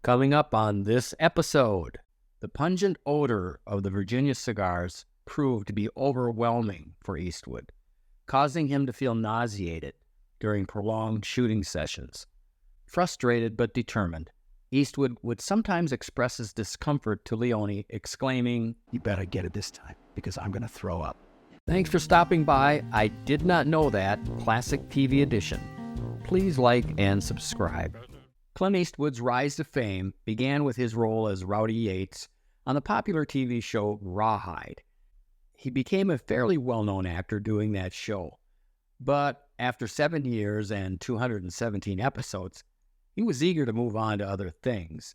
Coming up on this episode, the pungent odor of the Virginia cigars proved to be overwhelming for Eastwood, causing him to feel nauseated during prolonged shooting sessions. Frustrated but determined, Eastwood would sometimes express his discomfort to Leone, exclaiming, "You better get it this time, because I'm going to throw up." "Thanks for stopping by. I did not know that. Classic TV edition." Please like and subscribe. Clint Eastwood's rise to fame began with his role as Rowdy Yates on the popular TV show Rawhide. He became a fairly well-known actor doing that show, but after 7 years and 217 episodes, he was eager to move on to other things.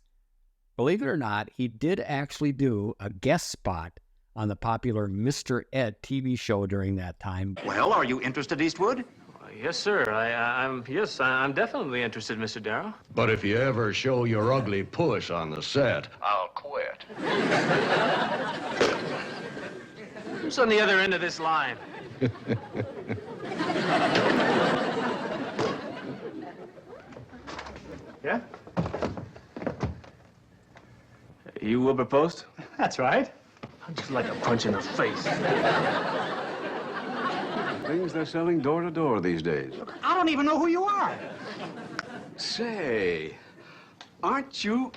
Believe it or not, he did actually do a guest spot on the popular Mr. Ed TV show during that time. Well, are you interested, Eastwood? Yes, sir. I'm definitely interested, Mr. Darrow. But if you ever show your ugly puss on the set, I'll quit. Who's on the other end of this line? Yeah? You Wilbur Post? That's right. I'd just like a punch in the face. Things they're selling door to door these days. I don't even know who you are. Say, aren't you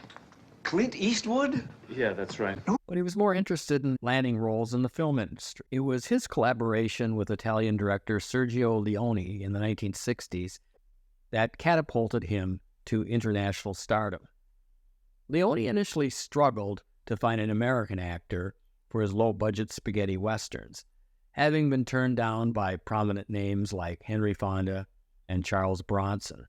Clint Eastwood? Yeah, that's right. But he was more interested in landing roles in the film industry. It was his collaboration with Italian director Sergio Leone in the 1960s that catapulted him to international stardom. Leone initially struggled to find an American actor for his low-budget spaghetti westerns, having been turned down by prominent names like Henry Fonda and Charles Bronson.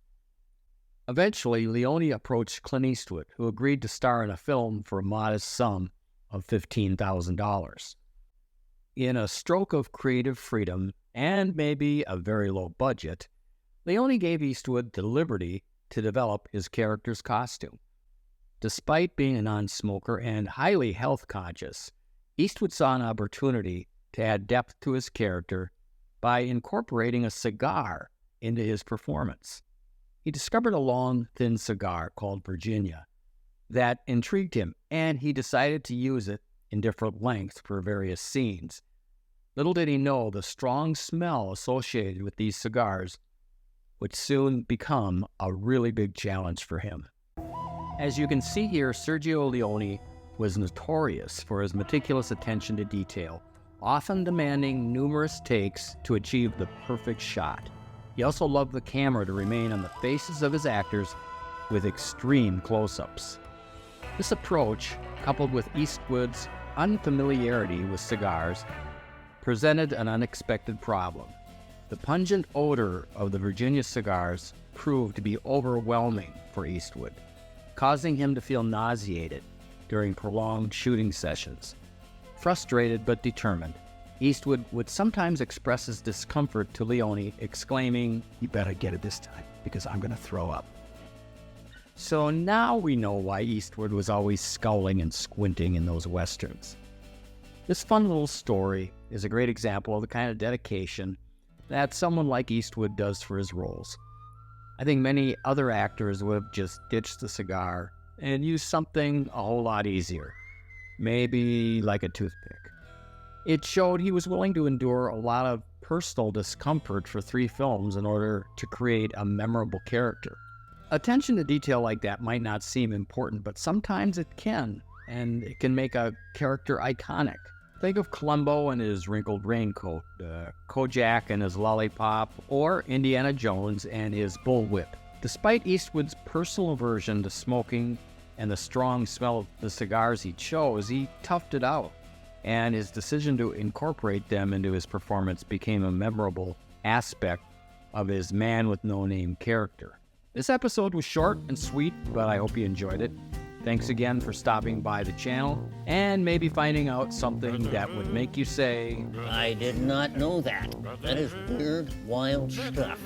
Eventually, Leone approached Clint Eastwood, who agreed to star in a film for a modest sum of $15,000. In a stroke of creative freedom and maybe a very low budget, Leone gave Eastwood the liberty to develop his character's costume. Despite being a non-smoker and highly health-conscious, Eastwood saw an opportunity to add depth to his character by incorporating a cigar into his performance. He discovered a long, thin cigar called Virginia that intrigued him, and he decided to use it in different lengths for various scenes. Little did he know the strong smell associated with these cigars would soon become a really big challenge for him. As you can see here, Sergio Leone was notorious for his meticulous attention to detail, often demanding numerous takes to achieve the perfect shot. He also loved the camera to remain on the faces of his actors with extreme close-ups. This approach, coupled with Eastwood's unfamiliarity with cigars, presented an unexpected problem. The pungent odor of the Virginia cigars proved to be overwhelming for Eastwood, causing him to feel nauseated during prolonged shooting sessions. Frustrated but determined, Eastwood would sometimes express his discomfort to Leone, exclaiming, "You better get it this time, because I'm going to throw up." So now we know why Eastwood was always scowling and squinting in those westerns. This fun little story is a great example of the kind of dedication that someone like Eastwood does for his roles. I think many other actors would have just ditched the cigar and used something a whole lot easier, maybe like a toothpick. It showed he was willing to endure a lot of personal discomfort for 3 films in order to create a memorable character. Attention to detail like that might not seem important, but sometimes it can, and it can make a character iconic. Think of Columbo and his wrinkled raincoat, Kojak and his lollipop, or Indiana Jones and his bullwhip. Despite Eastwood's personal aversion to smoking and the strong smell of the cigars he chose, he toughed it out, and his decision to incorporate them into his performance became a memorable aspect of his man-with-no-name character. This episode was short and sweet, but I hope you enjoyed it. Thanks again for stopping by the channel and maybe finding out something that would make you say, "I did not know that. That is weird, wild stuff."